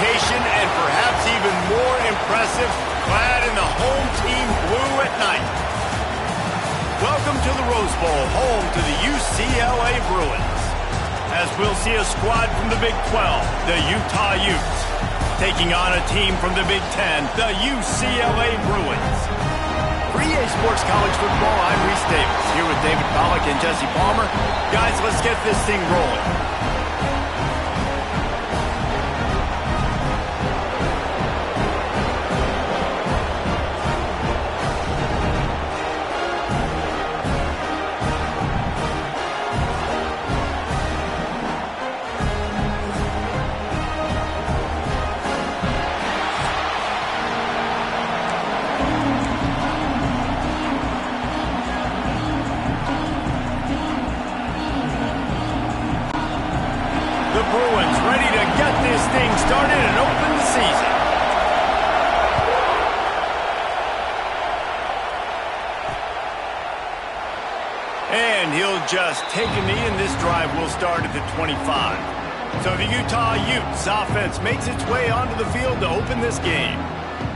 location and perhaps even more impressive, clad in the home team blue at night. Welcome to the Rose Bowl, home to the UCLA Bruins. As we'll see a squad from the Big 12, the Utah Utes, taking on a team from the Big 10, the UCLA Bruins. For EA Sports College Football, I'm Reese Davis, here with David Pollack and Jesse Palmer. Guys, let's get this thing rolling. Bruins ready to get this thing started and open the season. And he'll just take a knee, and this drive will start at the 25. So the Utah Utes offense makes its way onto the field to open this game.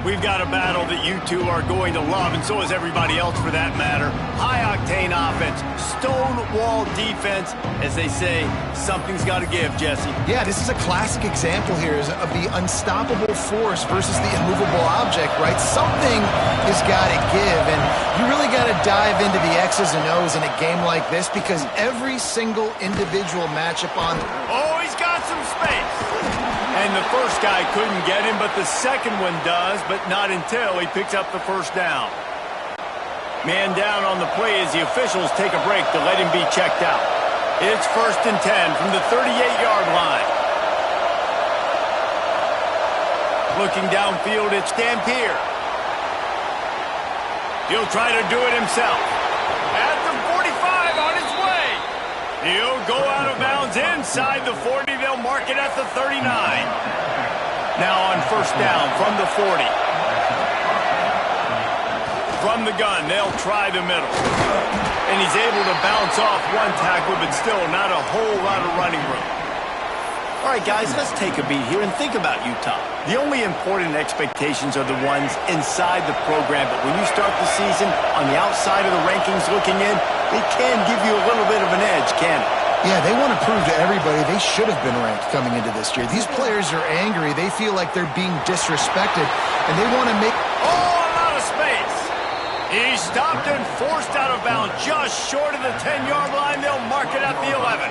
We've got a battle that you two are going to love, and so is everybody else for that matter. High-octane offense, stone-wall defense. As they say, something's got to give, Jesse. Yeah, this is a classic example here of the unstoppable force versus the immovable object, right? Something has got to give, and you really got to dive into the X's and O's in a game like this because every single individual matchup on... Oh, he's got some space. And the first guy couldn't get him, but the second one does, but not until he picks up the first down. Man down on the play as the officials take a break to let him be checked out. It's 1st and 10 from the 38-yard line. Looking downfield, it's Dampier. He'll try to do it himself. At the 45 on his way. He'll go out of bounds inside the 40. They'll mark it at the 39. Now on first down from the 40. From the gun, they'll try the middle. And he's able to bounce off one tackle, but still not a whole lot of running room. All right, guys, let's take a beat here and think about Utah. The only important expectations are the ones inside the program, but when you start the season on the outside of the rankings looking in, it can give you a little bit of an edge, can it? Yeah, they want to prove to everybody they should have been ranked coming into this year. These players are angry. They feel like they're being disrespected, and they want to make... Oh, a lot of space. He's stopped and forced out of bounds just short of the 10-yard line. They'll mark it at the 11.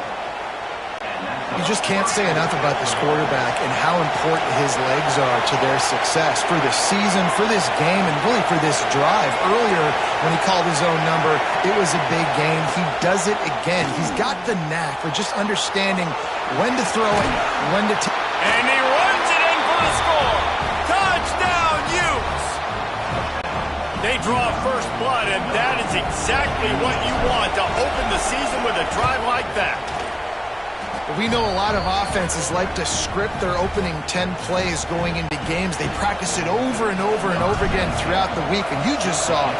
You just can't say enough about this quarterback and how important his legs are to their success for this season, for this game, and really for this drive. Earlier, when he called his own number, it was a big game. He does it again. He's got the knack for just understanding when to throw it, when to... And he runs it in for the score. Touchdown, Utes! They draw first blood, and that is exactly what you want to open the season with a drive like that. We know a lot of offenses like to script their opening 10 plays going into games. They practice it over and over and over again throughout the week, and you just saw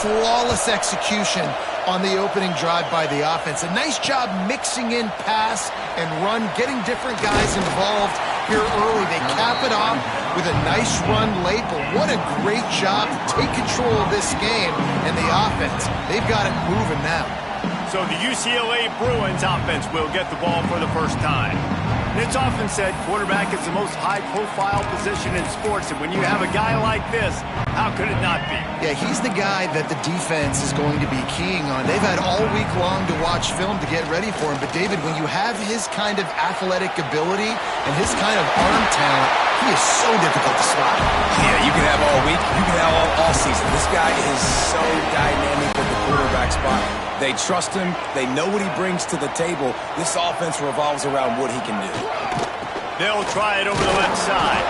flawless execution on the opening drive by the offense. A nice job mixing in pass and run, getting different guys involved here early. They cap it off with a nice run late, but what a great job to take control of this game and the offense. They've got it moving now. So the UCLA Bruins offense will get the ball for the first time. And it's often said quarterback is the most high-profile position in sports, and when you have a guy like this, how could it not be? Yeah, he's the guy that the defense is going to be keying on. They've had all week long to watch film to get ready for him, but David, when you have his kind of athletic ability and his kind of arm talent, he is so difficult to spot. Yeah, you can have all week, you can have all season. This guy is so dynamic with the quarterback spot. They trust him. They know what he brings to the table. This offense revolves around what he can do. They'll try it over the left side.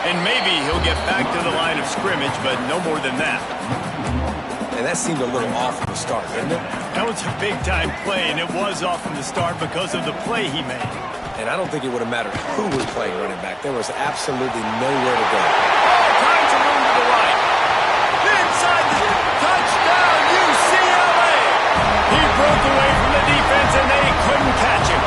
And maybe he'll get back to the line of scrimmage, but no more than that. And that seemed a little off from the start, didn't it? That was a big-time play, and it was off from the start because of the play he made. And I don't think it would have mattered who was playing running back. There was absolutely nowhere to go. All kinds of room to the right. Inside the touchdown, UCLA! He broke away from the defense, and they couldn't catch him.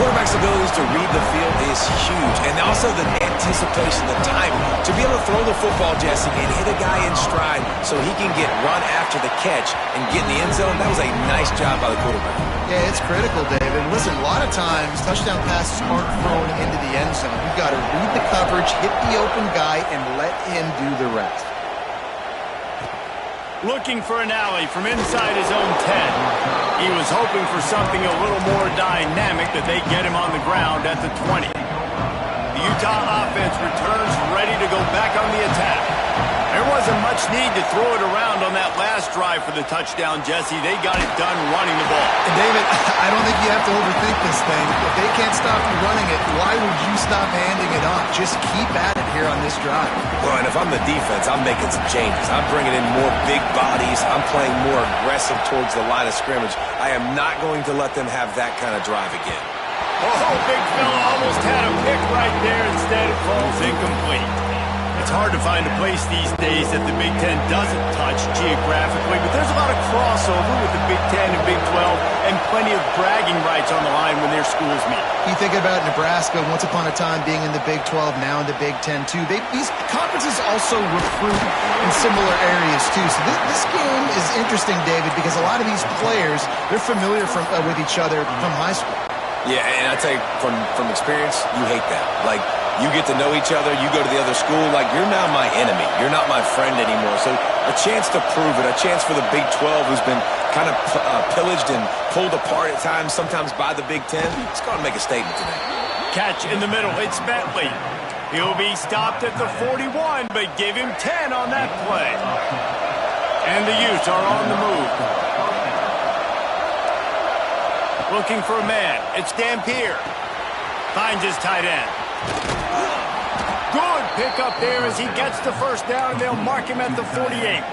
quarterback's abilities to read the field is huge, and also the anticipation, the time to be able to throw the football, Jesse, and hit a guy in stride so he can get run after the catch and get in the end zone. That was a nice job by the quarterback. Yeah, it's critical, David. Listen, a lot of times touchdown passes aren't thrown into the end zone. You've got to read the coverage, hit the open guy, and let him do the rest. Looking for an alley from inside his own 10. He was hoping for something a little more dynamic that they get him on the ground at the 20. The Utah offense returns ready to go back on the attack. There wasn't much need to throw it around on that last drive for the touchdown, Jesse. They got it done running the ball. And David, I don't think you have to overthink this thing. If they can't stop you running it, why would you stop handing it off? Just keep at it here on this drive. Well, and if I'm the defense, I'm making some changes. I'm bringing in more big bodies. I'm playing more aggressive towards the line of scrimmage. I am not going to let them have that kind of drive again. Oh, big fella almost had a pick right there. Instead, it falls incomplete. It's hard to find a place these days that the Big Ten doesn't touch geographically, but there's a lot of crossover with the Big Ten and Big 12 and plenty of bragging rights on the line when their schools meet. You think about Nebraska, once upon a time being in the Big 12, now in the Big 10 too. These conferences also recruit in similar areas too. So this game is interesting, David, because a lot of these players, they're familiar with each other from high school. Yeah, and I tell you, from experience, you hate that. Like, you get to know each other, you go to the other school, like, you're now my enemy. You're not my friend anymore. So a chance to prove it, a chance for the Big 12, who's been kind of pillaged and pulled apart at times, sometimes by the Big 10. It's going to make a statement today. Catch in the middle, it's Bentley. He'll be stopped at the 41, but give him 10 on that play. And the Utes are on the move. Looking for a man. It's Dampier. Finds his tight end. Good pick up there as he gets the first down, and they'll mark him at the 48.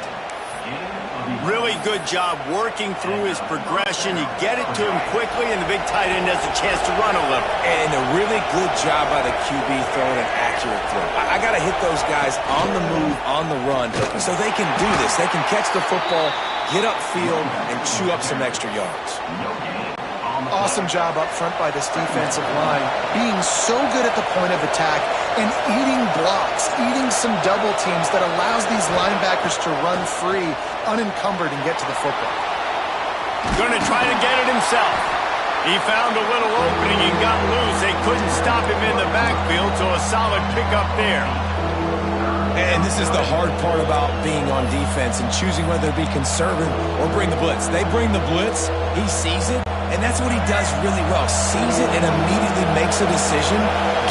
Really good job working through his progression. You get it to him quickly, and the big tight end has a chance to run a little. And a really good job by the QB throwing an accurate throw. I got to hit those guys on the move, on the run, so they can do this. They can catch the football, get upfield, and chew up some extra yards. Awesome job up front by this defensive line, being so good at the point of attack and eating blocks, eating some double teams that allows these linebackers to run free, unencumbered, and get to the football. Going to try to get it himself. He found a little opening and got loose. They couldn't stop him in the backfield, so a solid pickup there. And this is the hard part about being on defense and choosing whether to be conservative or bring the blitz. They bring the blitz, he sees it, and that's what he does really well. Sees it and immediately makes a decision,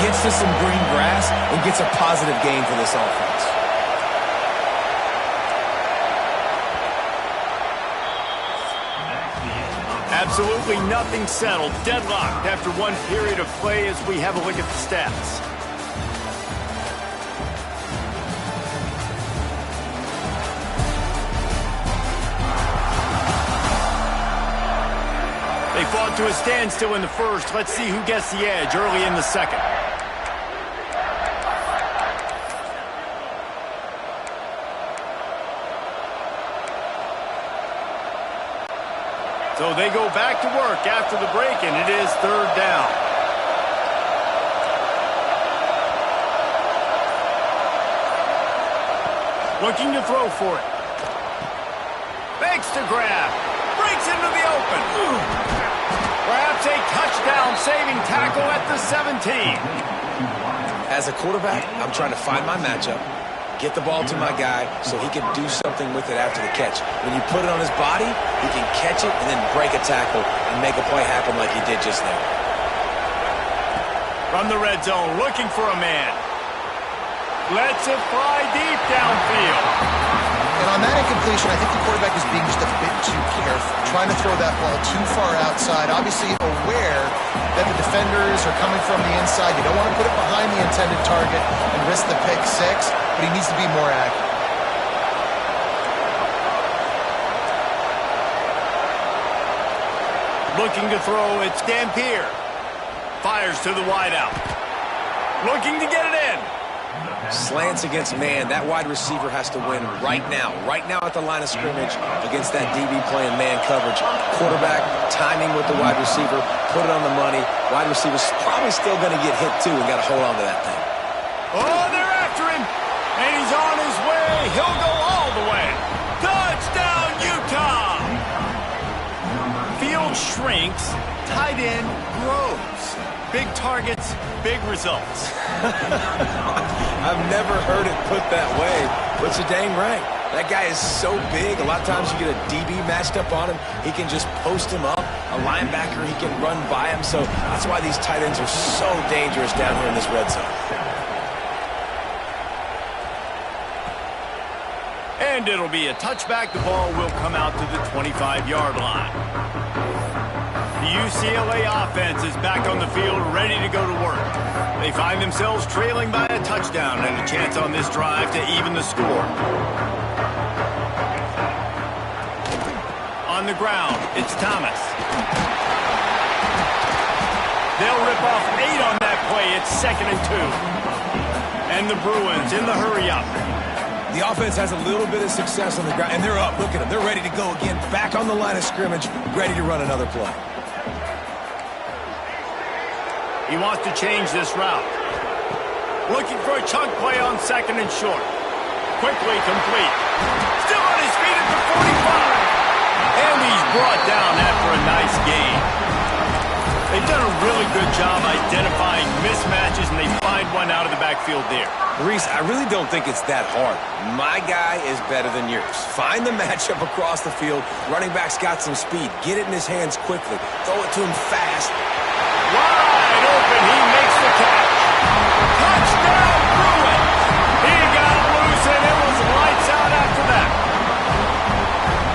gets to some green grass, and gets a positive gain for this offense. Absolutely nothing settled. Deadlocked after one period of play as we have a look at the stats. They fought to a standstill in the first. Let's see who gets the edge early in the second. So they go back to work after the break, and it is third down. Looking to throw for it. Fakes to grab. Breaks into the open. Perhaps a touchdown-saving tackle at the 17. As a quarterback, I'm trying to find my matchup, get the ball to my guy so he can do something with it after the catch. When you put it on his body, he can catch it and then break a tackle and make a play happen like he did just there. From the red zone, looking for a man. Lets it fly deep downfield. And on that incompletion, I think the quarterback is being just a bit too careful, trying to throw that ball too far outside, obviously aware that the defenders are coming from the inside. You don't want to put it behind the intended target and risk the pick six, but he needs to be more accurate. Looking to throw, it's Dampier. Fires to the wideout. Looking to get it in. Slants against man. That wide receiver has to win right now. Right now at the line of scrimmage against that DB playing man coverage. Quarterback, timing with the wide receiver, put it on the money. Wide receiver's probably still going to get hit too and got to hold on to that thing. Oh, they're after him. And he's on his way. He'll go all the way. Touchdown, Utah! Field shrinks. Tight end grows. Big targets, big results. I've never heard it put that way, but you're dang right. That guy is so big. A lot of times you get a DB matched up on him. He can just post him up. A linebacker, he can run by him. So that's why these tight ends are so dangerous down here in this red zone. And it'll be a touchback. The ball will come out to the 25-yard line. The UCLA offense is back on the field, ready to go to work. They find themselves trailing by a touchdown and a chance on this drive to even the score. On the ground, it's Thomas. They'll rip off 8 on that play. It's 2nd and 2. And the Bruins in the hurry-up. The offense has a little bit of success on the ground, and they're up. Look at them. They're ready to go again. Back on the line of scrimmage, ready to run another play. He wants to change this route. Looking for a chunk play on 2nd and short. Quickly complete. Still on his feet at the 45. And he's brought down after a nice gain. They've done a really good job identifying mismatches, and they find one out of the backfield there. Reese, I really don't think it's that hard. My guy is better than yours. Find the matchup across the field. Running back's got some speed. Get it in his hands quickly. Throw it to him fast. Wide open, he makes the catch. Touchdown, Bruins! He got loose, and it was lights out after that.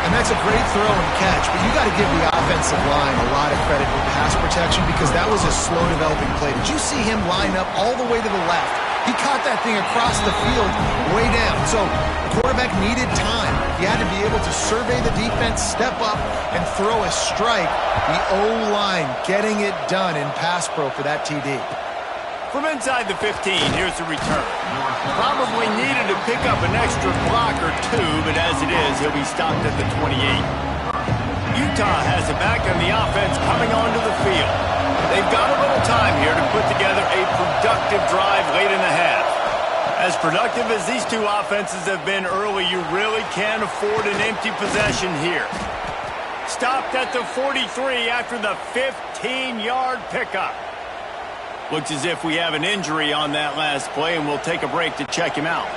And that's a great throw and catch, but you got to give the offensive line a lot of credit for pass protection because that was a slow developing play. Did you see him line up all the way to the left? He caught that thing across the field way down. So the quarterback needed time. He had to be able to survey the defense, step up, and throw a strike. The O-line getting it done in pass pro for that TD. From inside the 15, here's the return. Probably needed to pick up an extra block or 2, but as it is, he'll be stopped at the 28. Utah has it back on the offense coming onto the field. They've got a little time here to put together a productive drive late in the half. As productive as these two offenses have been early, you really can't afford an empty possession here. Stopped at the 43 after the 15-yard pickup. Looks as if we have an injury on that last play, and we'll take a break to check him out.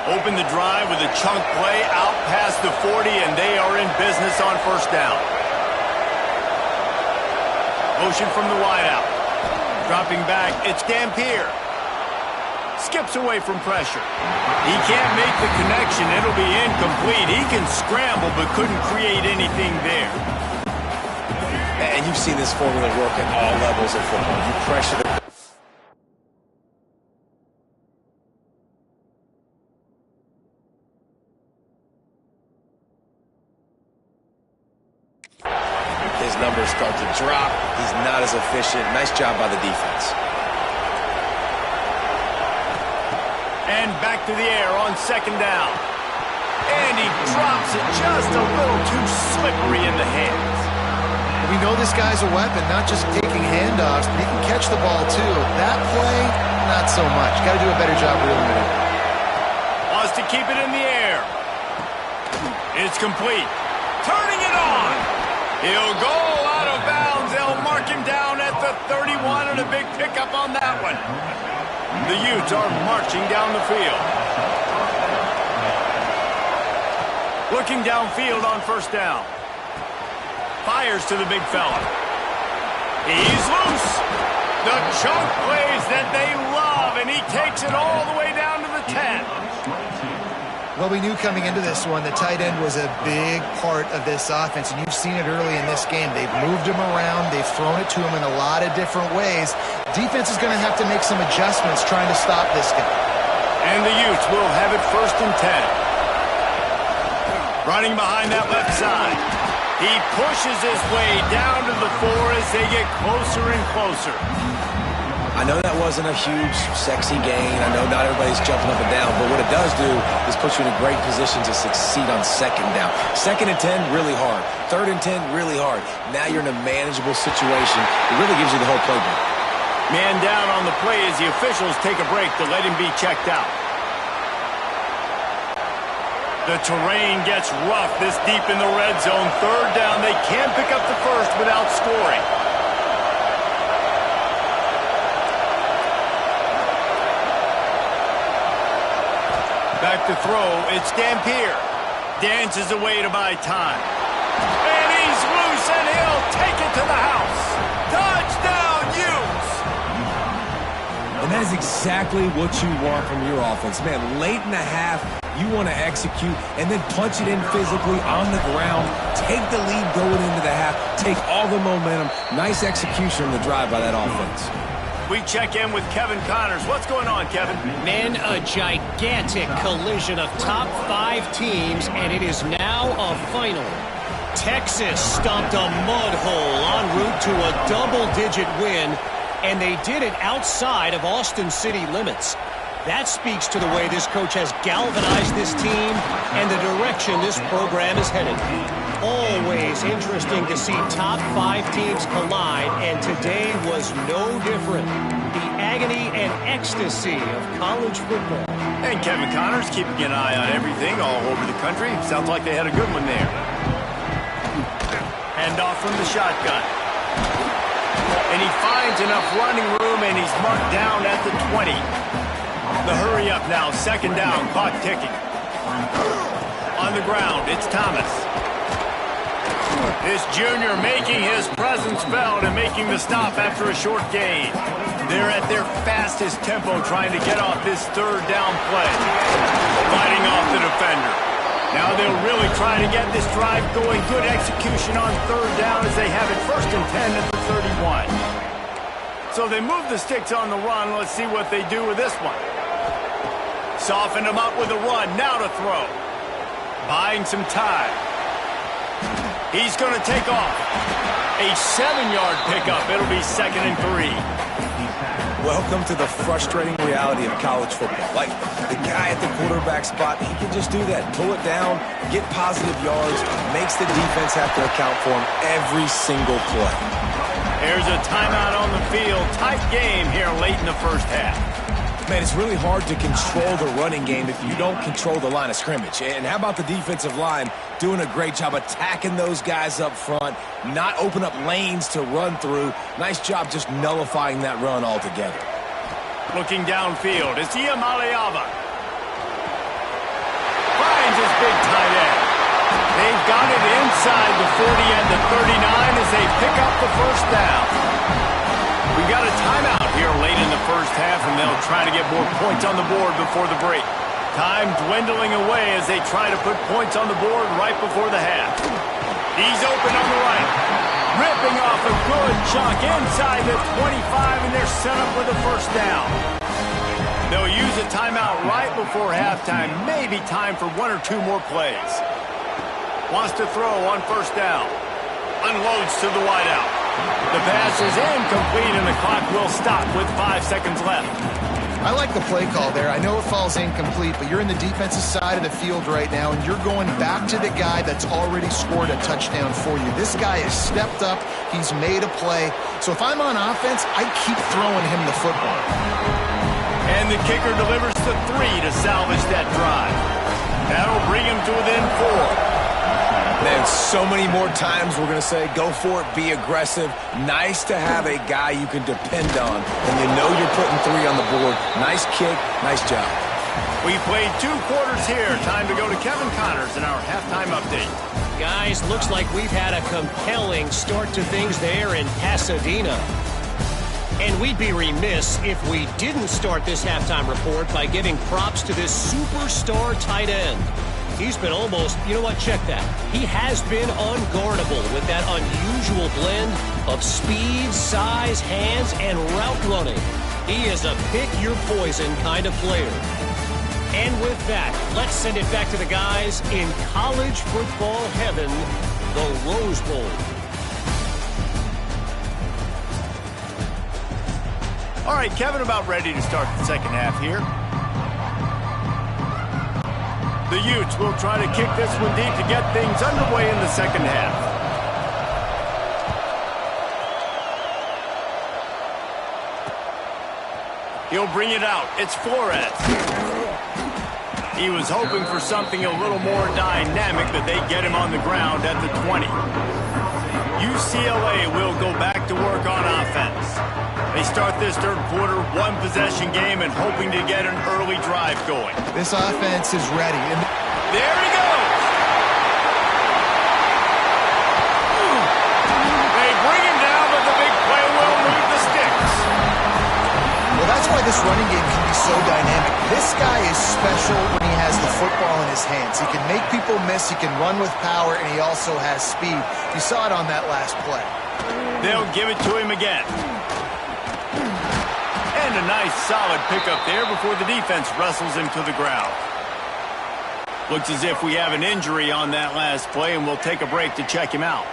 Open the drive with a chunk play out past the 40, and they are in business on 1st down. Motion from the wideout. Dropping back, it's Dampier. Skips away from pressure. He can't make the connection. It'll be incomplete. He can scramble, but couldn't create anything there. And you've seen this formula work at all levels of football. You pressure the... His numbers start to drop. He's not as efficient. Nice job by the defense. And back to the air on 2nd down. And he drops it just a little too slippery in the hands. We know this guy's a weapon, not just taking handoffs, but he can catch the ball too. That play, not so much. Got to do a better job reeling it in. Wants to keep it in the air. It's complete. Turning it on. He'll go out of bounds. They'll mark him down at the 31 and a big pickup on that one. The Utes are marching down the field. Looking downfield on 1st down. Fires to the big fella. He's loose. The chunk plays that they love, and he takes it all the way down to the 10. Well, we knew coming into this one the tight end was a big part of this offense, and you've seen it early in this game. They've moved him around. They've thrown it to him in a lot of different ways. Defense is going to have to make some adjustments trying to stop this guy. And the Utes will have it 1st and 10. Running behind that left side. He pushes his way down to the 4 as they get closer and closer. I know that wasn't a huge, sexy gain. I know not everybody's jumping up and down, but what it does do is put you in a great position to succeed on second down. 2nd and 10, really hard. 3rd and 10, really hard. Now you're in a manageable situation. It really gives you the whole playbook. Man down on the play as the officials take a break to let him be checked out. The terrain gets rough this deep in the red zone. 3rd down, they can't pick up the first without scoring. Back to throw, it's Dampier. Dances away to buy time. And he's loose, and he'll take it to the house. Touchdown, Utes! And that is exactly what you want from your offense. Man, late in the half, you want to execute and then punch it in physically on the ground. Take the lead going into the half. Take all the momentum. Nice execution on the drive by that offense. We check in with Kevin Connors. What's going on, Kevin? Man, a gigantic collision of top 5 teams, and it is now a final. Texas stomped a mud hole en route to a double-digit win, and they did it outside of Austin city limits. That speaks to the way this coach has galvanized this team and the direction this program is headed. Always interesting to see top 5 teams collide, and today was no different. The agony and ecstasy of college football. And Kevin Connors keeping an eye on everything all over the country. Sounds like they had a good one there. Handoff from the shotgun. And he finds enough running room, and he's marked down at the 20. The hurry up now, 2nd down, clock ticking. On the ground, it's Thomas. This junior making his presence felt and making the stop after a short gain. They're at their fastest tempo trying to get off this 3rd down play. Fighting off the defender. Now they'll really try to get this drive going. Good execution on 3rd down as they have it 1st and 10 at the 31. So they move the sticks on the run. Let's see what they do with this one. Soften him up with a run. Now to throw. Buying some time. He's going to take off. A 7-yard pickup. It'll be 2nd and 3. Welcome to the frustrating reality of college football. Like, the guy at the quarterback spot, he can just do that. Pull it down, get positive yards, makes the defense have to account for him every single play. There's a timeout on the field. Tight game here late in the 1st half. Man, it's really hard to control the running game if you don't control the line of scrimmage. And how about the defensive line doing a great job attacking those guys up front, not open up lanes to run through. Nice job just nullifying that run altogether. Looking downfield, it's Iamaleava. Finds his big tight end. They've got it inside the 40 and the 39 as they pick up the 1st down. We got a timeout here late in the 1st half, and they'll try to get more points on the board before the break. Time dwindling away as they try to put points on the board right before the half. He's open on the right. Ripping off a good chunk inside the 25, and they're set up with a 1st down. They'll use a timeout right before halftime. Maybe time for 1 or 2 more plays. Wants to throw on 1st down. Unloads to the wideout. The pass is incomplete, and the clock will stop with 5 seconds left. I like the play call there. I know it falls incomplete, but you're in the defensive side of the field right now, and you're going back to the guy that's already scored a touchdown for you. This guy has stepped up. He's made a play. So if I'm on offense, I keep throwing him the football. And the kicker delivers the 3 to salvage that drive. That'll bring him to within 4. Man, so many more times we're going to say, go for it, be aggressive. Nice to have a guy you can depend on, and you know you're putting 3 on the board. Nice kick, nice job. We played 2 quarters here. Time to go to Kevin Connors in our halftime update. Guys, looks like we've had a compelling start to things there in Pasadena. And we'd be remiss if we didn't start this halftime report by giving props to this superstar tight end. He's been almost, you know what, check that. He has been unguardable with that unusual blend of speed, size, hands, and route running. He is a pick-your-poison kind of player. And with that, let's send it back to the guys in college football heaven, the Rose Bowl. All right, Kevin, about ready to start the second half here. The Utes will try to kick this one deep to get things underway in the second half. He'll bring it out. It's Flores. He was hoping for something a little more dynamic, but they get him on the ground at the 20. UCLA will go back to work on offense. They start this third quarter, one-possession game, and hoping to get an early drive going. This offense is ready. And there he goes! They bring him down, but the big play will move the sticks. Well, that's why this running game can be so dynamic. This guy is special when he has the football in his hands. He can make people miss, he can run with power, and he also has speed. You saw it on that last play. They'll give it to him again. And a nice solid pickup there before the defense wrestles him to the ground. Looks as if we have an injury on that last play, and we'll take a break to check him out.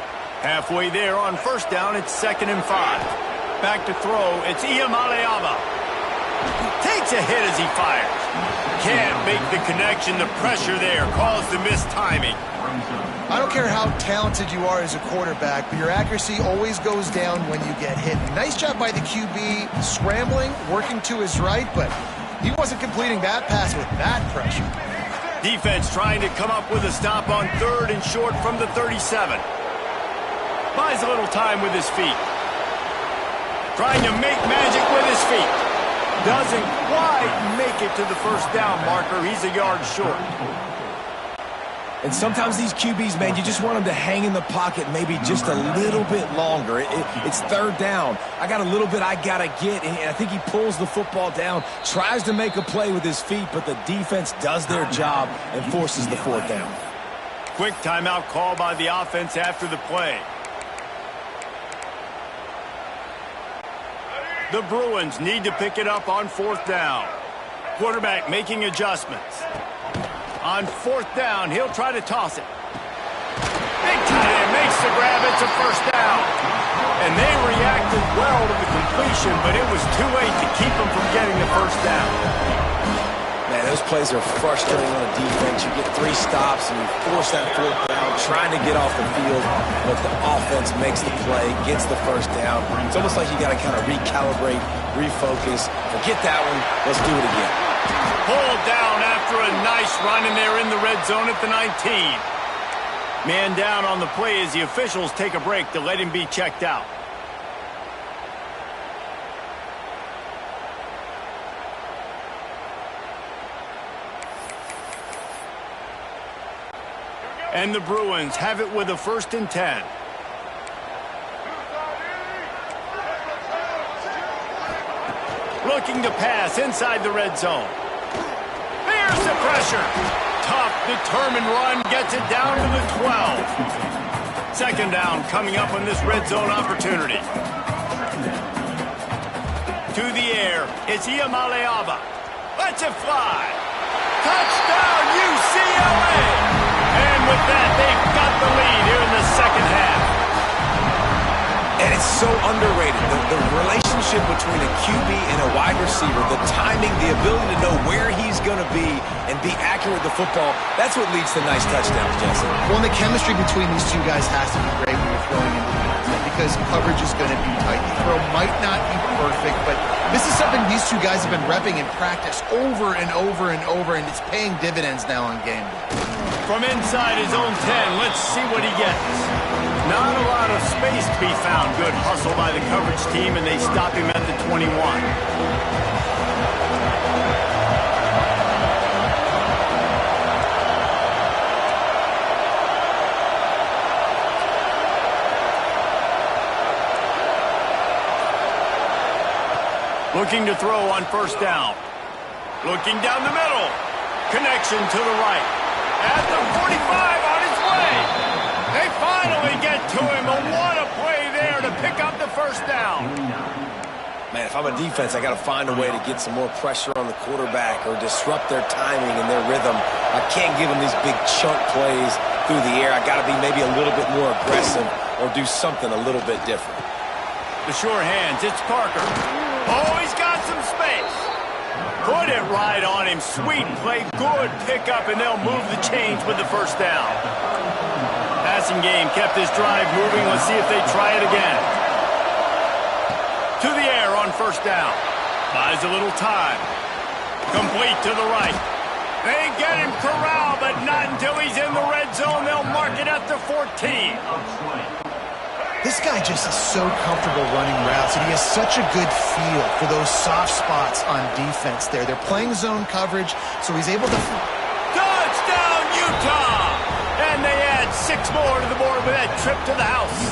Halfway there on first down, it's 2nd and 5. Back to throw, it's Iamaleava. Takes a hit as he fires. Can't make the connection. The pressure there caused the missed timing. I don't care how talented you are as a quarterback, but your accuracy always goes down when you get hit. Nice job by the QB scrambling, working to his right, but he wasn't completing that pass with that pressure. Defense trying to come up with a stop on 3rd and short from the 37. Buys a little time with his feet. Trying to make magic with his feet. Doesn't quite make it to the first down marker. He's a yard short. And sometimes these QBs, man, you just want them to hang in the pocket maybe just a little bit longer. It's 3rd down. I got a little bit I got to get, and I think he pulls the football down, tries to make a play with his feet, but the defense does their job and forces the 4th down. Quick timeout call by the offense after the play. The Bruins need to pick it up on 4th down. Quarterback making adjustments. On 4th down, he'll try to toss it. Big tight end makes the grab. It's a first down. And they reacted well to the completion, but it was too late to keep them from getting the first down. Man, those plays are frustrating on the defense. You get 3 stops and you force that 4th down, trying to get off the field, but the offense makes the play, gets the first down. It's almost like you got to kind of recalibrate, refocus. Forget that one. Let's do it again. Pulled down after a nice run, and they're in the red zone at the 19. Man down on the play as the officials take a break to let him be checked out. And the Bruins have it with a 1st and 10. Looking to pass inside the red zone. There's the pressure. Tough, determined run gets it down to the 12. 2nd down coming up on this red zone opportunity. To the air, it's Iamaleava. Lets it fly. Touchdown, UCLA! And with that, they've got the lead here in the second half. And it's so underrated. The relationship between a QB and a wide receiver, the timing, the ability to know where he's going to be and be accurate with the football, that's what leads to nice touchdowns, Jesse. Well, the chemistry between these two guys has to be great when you're throwing into the offense because coverage is going to be tight. The throw might not be perfect, but this is something these two guys have been repping in practice over and over and over, and it's paying dividends now on game day. From inside his own 10, let's see what he gets. Not a lot of space to be found. Good hustle by the coverage team, and they stop him at the 21. Looking to throw on 1st down. Looking down the middle. Connection to the right. At the 45 on his way. They finally get to him. And what a play there to pick up the 1st down. Man, if I'm a defense, I got to find a way to get some more pressure on the quarterback or disrupt their timing and their rhythm. I can't give them these big chunk plays through the air. I got to be maybe a little bit more aggressive or do something a little bit different. The sure hands, it's Parker. Oh, he's got some space. Put it right on him. Sweet play. Good pickup, and they'll move the chains with the first down. Passing game kept this drive moving. Let's see if they try it again. To the air on first down. Buys a little time. Complete to the right. They get him corralled, but not until he's in the red zone. They'll mark it at the 14. This guy just is so comfortable running routes, and he has such a good feel for those soft spots on defense there. They're playing zone coverage, so he's able to... Touchdown, Utah! And they add 6 more to the board with that trip to the house.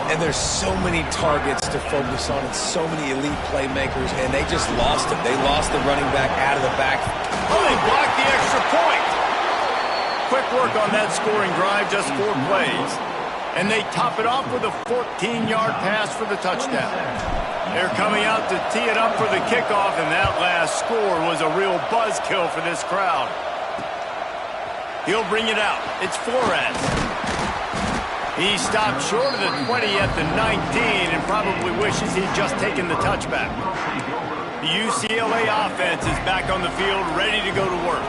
And there's so many targets to focus on and so many elite playmakers, and they just lost him. They lost the running back out of the back. Oh, they blocked the extra point. Quick work on that scoring drive, just 4 plays. And they top it off with a 14-yard pass for the touchdown. They're coming out to tee it up for the kickoff, and that last score was a real buzzkill for this crowd. He'll bring it out. It's Flores. He stopped short of the 20 at the 19 and probably wishes he'd just taken the touchback. The UCLA offense is back on the field, ready to go to work.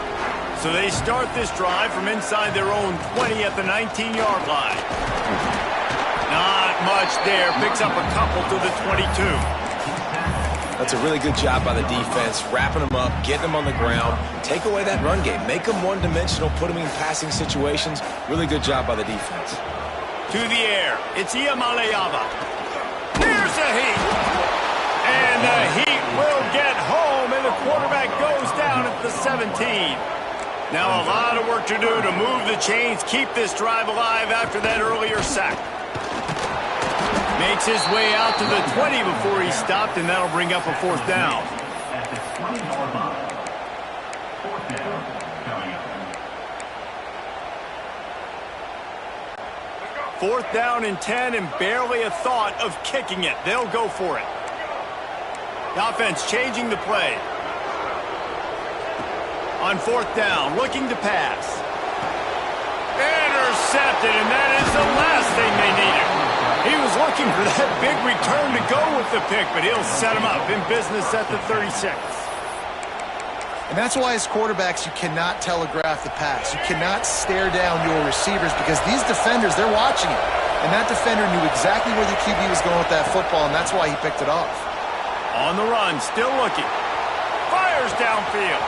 So they start this drive from inside their own 20 at the 19-yard line. Not much there. Picks up a couple to the 22. That's a really good job by the defense, wrapping them up, getting them on the ground, take away that run game, make them one-dimensional, put them in passing situations. Really good job by the defense. To the air. It's Iamaleava. There's the heat. And the heat will get home, and the quarterback goes down at the 17. Now a lot of work to do to move the chains, keep this drive alive after that earlier sack. Makes his way out to the 20 before he stopped, and that'll bring up a 4th down. Fourth down and 10, and barely a thought of kicking it. They'll go for it. The offense changing the play. On 4th down, looking to pass. Intercepted, and that is the last thing they needed. He was looking for that big return to go with the pick, but he'll set him up in business at the 36. And that's why as quarterbacks, you cannot telegraph the pass. You cannot stare down your receivers because these defenders, they're watching it. And that defender knew exactly where the QB was going with that football, and that's why he picked it off. On the run, still looking. Fires downfield.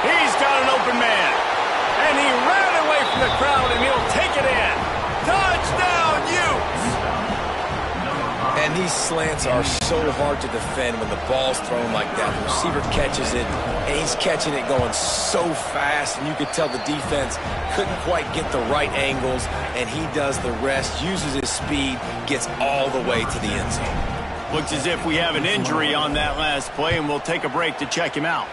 He's got an open man. And he ran away from the crowd, and he'll take it in. Touchdown, Utes! And these slants are so hard to defend when the ball's thrown like that. The receiver catches it, and he's catching it going so fast, and you could tell the defense couldn't quite get the right angles, and he does the rest, uses his speed, gets all the way to the end zone. Looks as if we have an injury on that last play, and we'll take a break to check him out.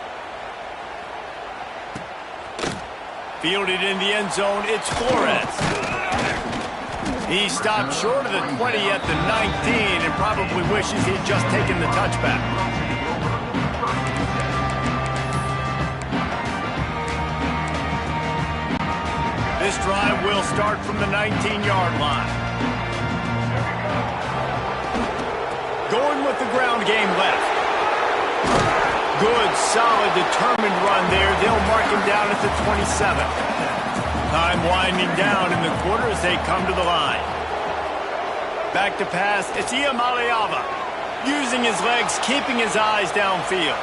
Fielded in the end zone, it's Flores. He stopped short of the 20 at the 19 and probably wishes he'd just taken the touchback. This drive will start from the 19-yard line. Going with the ground game left. Good, solid, determined run there. They'll mark him down at the 27. Time winding down in the quarter as they come to the line. Back to pass. It's Iamaleava. Using his legs, keeping his eyes downfield.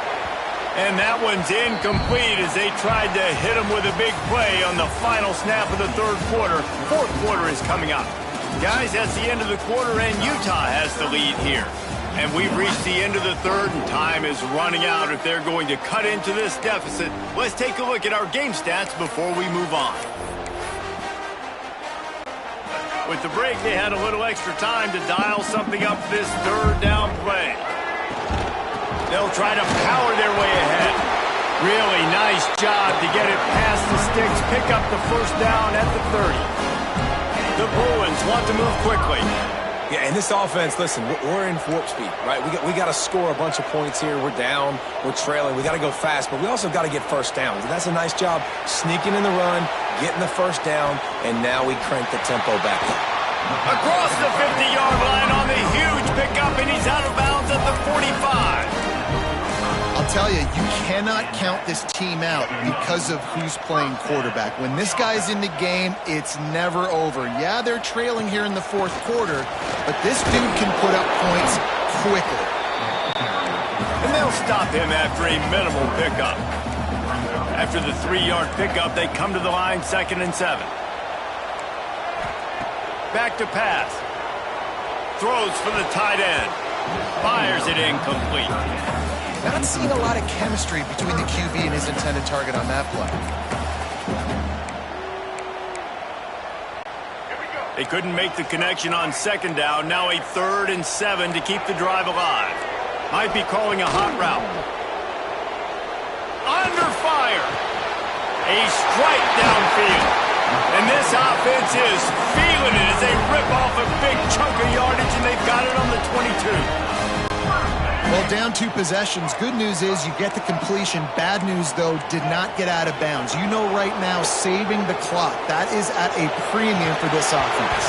And that one's incomplete as they tried to hit him with a big play on the final snap of the 3rd quarter. 4th quarter is coming up. Guys, that's the end of the quarter, and Utah has the lead here. And we've reached the end of the 3rd, and time is running out if they're going to cut into this deficit. Let's take a look at our game stats before we move on. With the break, they had a little extra time to dial something up for this 3rd down play. They'll try to power their way ahead. Really nice job to get it past the sticks, pick up the 1st down at the 30. The Bruins want to move quickly. Yeah, and this offense, listen, we're in warp speed, right? We got to score a bunch of points here. We're down, we're trailing. We got to go fast, but we also got to get 1st down. That's a nice job sneaking in the run, getting the 1st down, and now we crank the tempo back up. Across the 50-yard line on the huge pickup, and he's out of bounds at the 45. I'll tell you, you cannot count this team out because of who's playing quarterback. When this guy's in the game, it's never over. Yeah, they're trailing here in the fourth quarter, but this dude can put up points quickly. And they'll stop him after a minimal pickup. After the 3-yard pickup, they come to the line 2nd and 7. Back to pass. Throws for the tight end. Fires it incomplete. Not seeing a lot of chemistry between the QB and his intended target on that play. They couldn't make the connection on 2nd down. Now a 3rd and 7 to keep the drive alive. Might be calling a hot route. Under fire. A strike downfield. And this offense is feeling it as they rip off a big chunk of yardage, and they've got it on the 22. Well, down 2 possessions. Good news is you get the completion. Bad news, though, did not get out of bounds. You know right now, saving the clock. That is at a premium for this offense.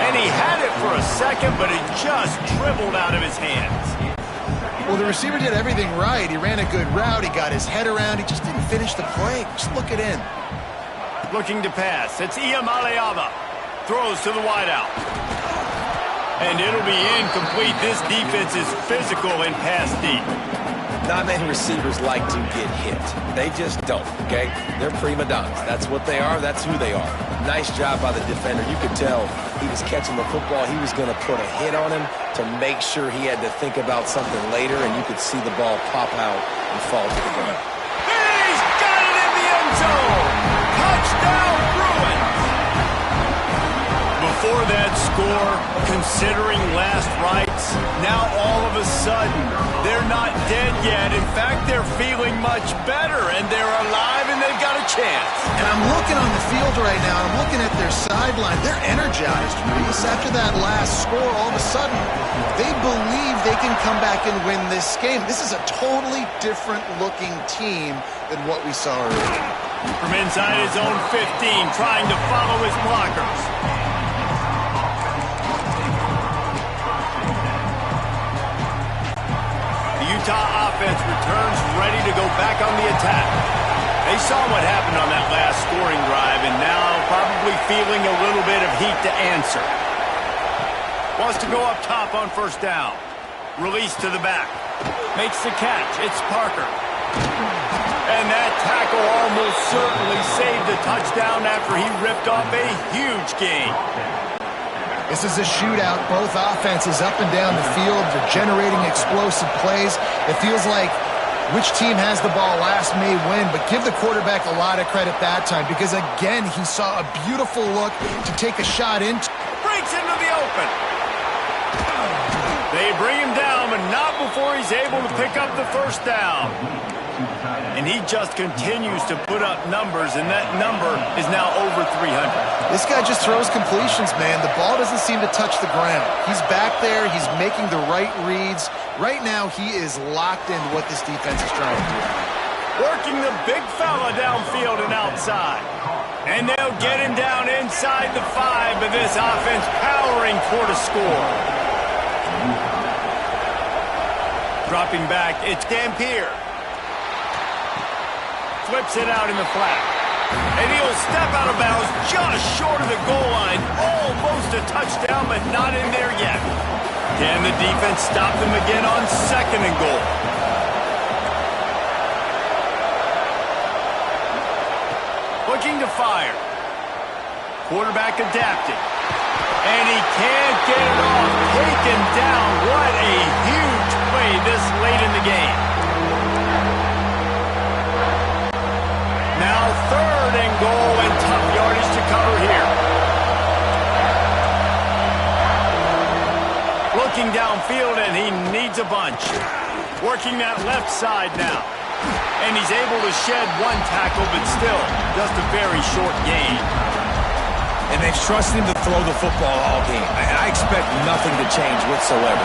And he had it for a second, but it just dribbled out of his hands. Well, the receiver did everything right. He ran a good route. He got his head around. He just didn't finish the play. Just look it in. Looking to pass. It's Iamaleava. Throws to the wideout. And it'll be incomplete. This defense is physical and pass deep. Not many receivers like to get hit. They just don't, okay? They're prima donnas. That's what they are. That's who they are. Nice job by the defender. You could tell he was catching the football. He was going to put a hit on him to make sure he had to think about something later, and you could see the ball pop out and fall to the ground. He's got it in the end zone! Touchdown, Bruins! Before that score, considering last rites, now all of a sudden, they're not dead yet. In fact, they're feeling much better, and they're alive, and they've got a chance. And I'm looking on the field right now, and I'm looking at their sideline. They're energized, Reese. After that last score, all of a sudden, they believe they can come back and win this game. This is a totally different-looking team than what we saw earlier. From inside his own 15, trying to follow his blockers. Utah offense returns ready to go back on the attack. They saw what happened on that last scoring drive and now probably feeling a little bit of heat to answer. Wants to go up top on 1st down. Release to the back. Makes the catch. It's Parker. And that tackle almost certainly saved the touchdown after he ripped off a huge gain. This is a shootout. Both offenses up and down the field. They're generating explosive plays. It feels like which team has the ball last may win, but give the quarterback a lot of credit that time because, again, he saw a beautiful look to take a shot into. Breaks into the open. They bring him down, but not before he's able to pick up the 1st down. And he just continues to put up numbers, and that number is now over 300. This guy just throws completions, man. The ball doesn't seem to touch the ground. He's back there. He's making the right reads. Right now, he is locked into what this defense is trying to do. Working the big fella downfield and outside. And they'll get him down inside the 5, but this offense powering toward a score. Dropping back, it's Dampier. Flips it out in the flat. And he'll step out of bounds just short of the goal line. Almost a touchdown, but not in there yet. Can the defense stop them again on 2nd and goal? Looking to fire. Quarterback adapted. And he can't get it off. Taken down. What a huge play this late in the game. Now 3rd and goal and tough yardage to cover here. Looking downfield and he needs a bunch. Working that left side now. And he's able to shed 1 tackle, but still just a very short gain. And they've trusted him to throw the football all game. I expect nothing to change whatsoever.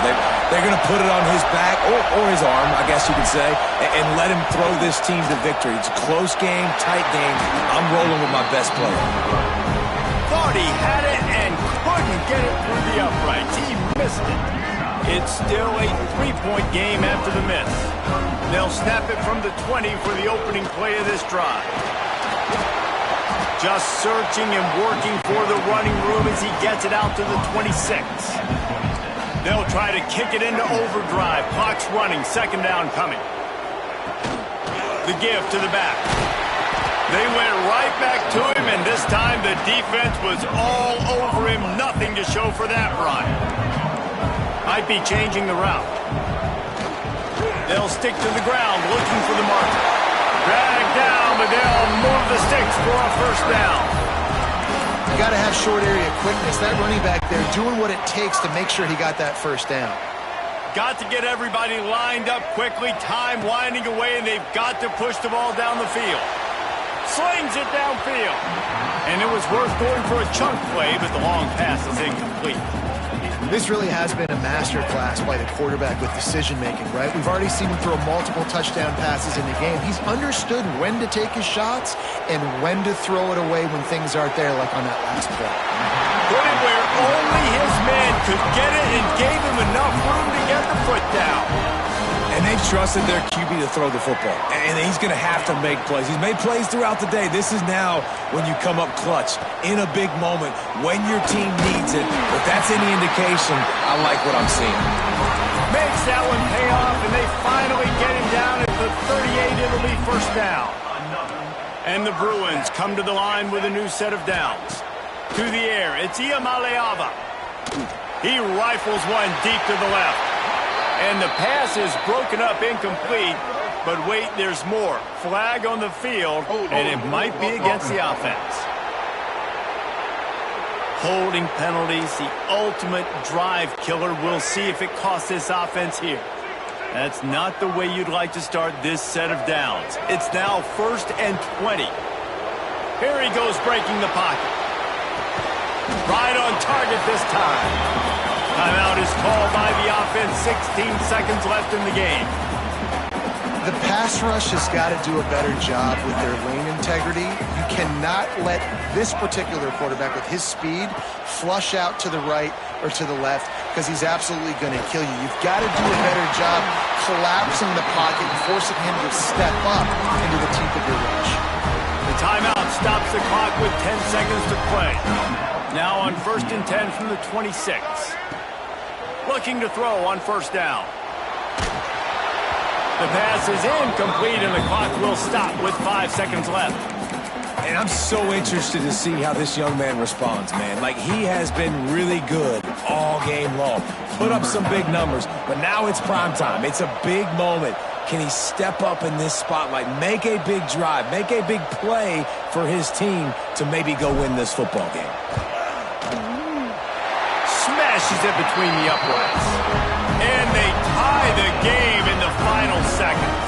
They're going to put it on his back, or his arm, I guess you could say, and let him throw this team to victory. It's a close game, tight game. I'm rolling with my best player. Thought he had it and couldn't get it through the uprights. He missed it. It's still a three-point game after the miss. They'll snap it from the 20 for the opening play of this drive. Just searching and working for the running room as he gets it out to the 26. They'll try to kick it into overdrive. Clock's running. Second down coming. The give to the back. They went right back to him, and this time the defense was all over him. Nothing to show for that run. Might be changing the route. They'll stick to the ground, looking for the marker. Drag down, but they'll move the sticks for a first down. You got to have short area quickness. That running back there doing what it takes to make sure he got that first down. Got to get everybody lined up quickly. Time winding away, and they've got to push the ball down the field. Slings it downfield. And it was worth going for a chunk play, but the long pass is incomplete. This really has been a masterclass by the quarterback with decision-making, right? We've already seen him throw multiple touchdown passes in the game. He's understood when to take his shots and when to throw it away when things aren't there, like on that last play. Put it where only his man could get it and gave him enough room to get the foot down. And they've trusted their QB to throw the football. And he's going to have to make plays. He's made plays throughout the day. This is now when you come up clutch in a big moment when your team needs it. If that's any indication, I like what I'm seeing. Makes that one pay off, and they finally get him down at the 38. It'll be first down. And the Bruins come to the line with a new set of downs. To the air, it's Iamaleava. He rifles one deep to the left. And the pass is broken up, incomplete. But wait, there's more. Flag on the field, and it might be against the offense. Holding penalties, the ultimate drive killer. We'll see if it costs this offense here. That's not the way you'd like to start this set of downs. It's now 1st and 20. Here he goes, breaking the pocket. Right on target this time. Timeout is called by the offense. 16 seconds left in the game. The pass rush has got to do a better job with their lane integrity. You cannot let this particular quarterback with his speed flush out to the right or to the left because he's absolutely going to kill you. You've got to do a better job collapsing the pocket and forcing him to step up into the teeth of your rush. The timeout stops the clock with 10 seconds to play. Now on 1st and 10 from the 26. Looking to throw on first down. The pass is incomplete, and the clock will stop with 5 seconds left. And I'm so interested to see how this young man responds, man. Like, he has been really good all game long. Put up some big numbers, but now it's prime time. It's a big moment. Can he step up in this spotlight, make a big drive, make a big play for his team to maybe go win this football game? Smashes it between the uprights. And they tie the game in the final seconds.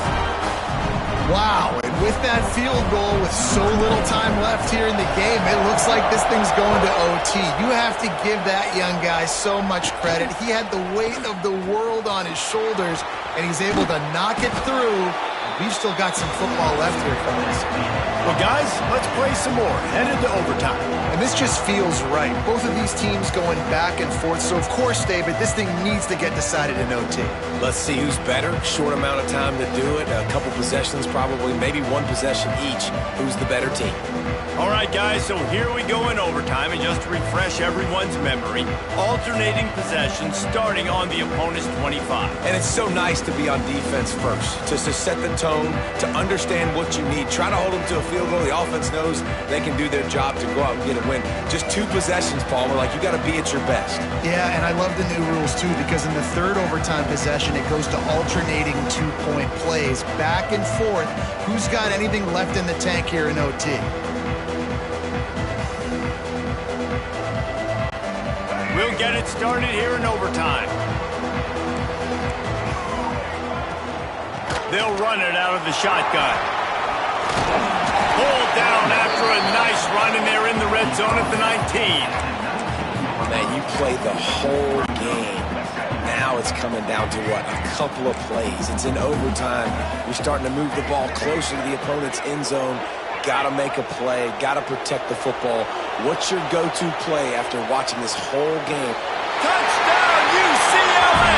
Wow, and with that field goal with so little time left here in the game, it looks like this thing's going to OT. You have to give that young guy so much credit. He had the weight of the world on his shoulders, and he's able to knock it through. We've still got some football left here, fellas. Well, guys, let's play some more. Headed to overtime. And this just feels right. Both of these teams going back and forth. So, of course, David, this thing needs to get decided in OT. Let's see who's better. Short amount of time to do it. A couple possessions probably. Maybe one possession each. Who's the better team? All right, guys, so here we go in overtime. And just to refresh everyone's memory, alternating possessions starting on the opponent's 25. And it's so nice to be on defense first. Just to set the tone, to understand what you need. Try to hold them to a field goal. The offense knows they can do their job to go out and get a win. Just 2 possessions, Paul. We're like, you got to be at your best. Yeah, and I love the new rules, too, because in the third overtime possession, it goes to alternating 2-point plays, back and forth. Who's got anything left in the tank here in OT? We'll get it started here in overtime. They'll run it out of the shotgun. Pulled down after a nice run, and they're in the red zone at the 19. Man, you played the whole game. Now it's coming down to what? A couple of plays. It's in overtime. You're starting to move the ball closer to the opponent's end zone. got to make a play, got to protect the football. What's your go-to play after watching this whole game? Touchdown, UCLA!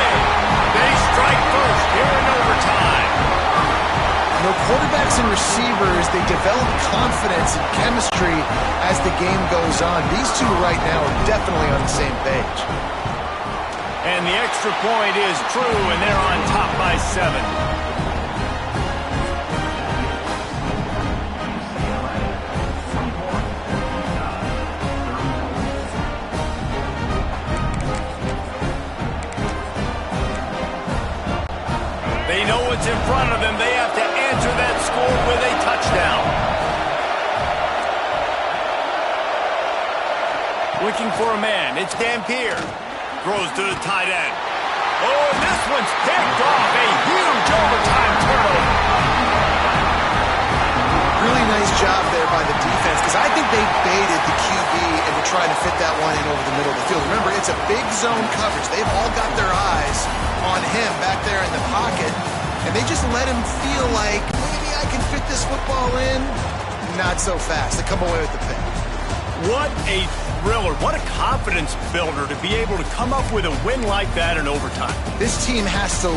They strike first here in overtime. You know, quarterbacks and receivers, they develop confidence and chemistry as the game goes on. These two right now are definitely on the same page. And the extra point is true, and they're on top by 7. They know what's in front of them. They have to answer that score with a touchdown. Looking for a man. It's Dampier. Throws to the tight end. Oh, and this one's picked off. A huge overtime turnover. Really nice job there by the defense, because I think they baited the QB into trying to fit that one in over the middle of the field. Remember, it's a big zone coverage. They've all got their eyes on him back there in the pocket, and they just let him feel like, maybe I can fit this football in. Not so fast. They come away with the pick. What a thriller. What a confidence builder to be able to come up with a win like that in overtime. This team has to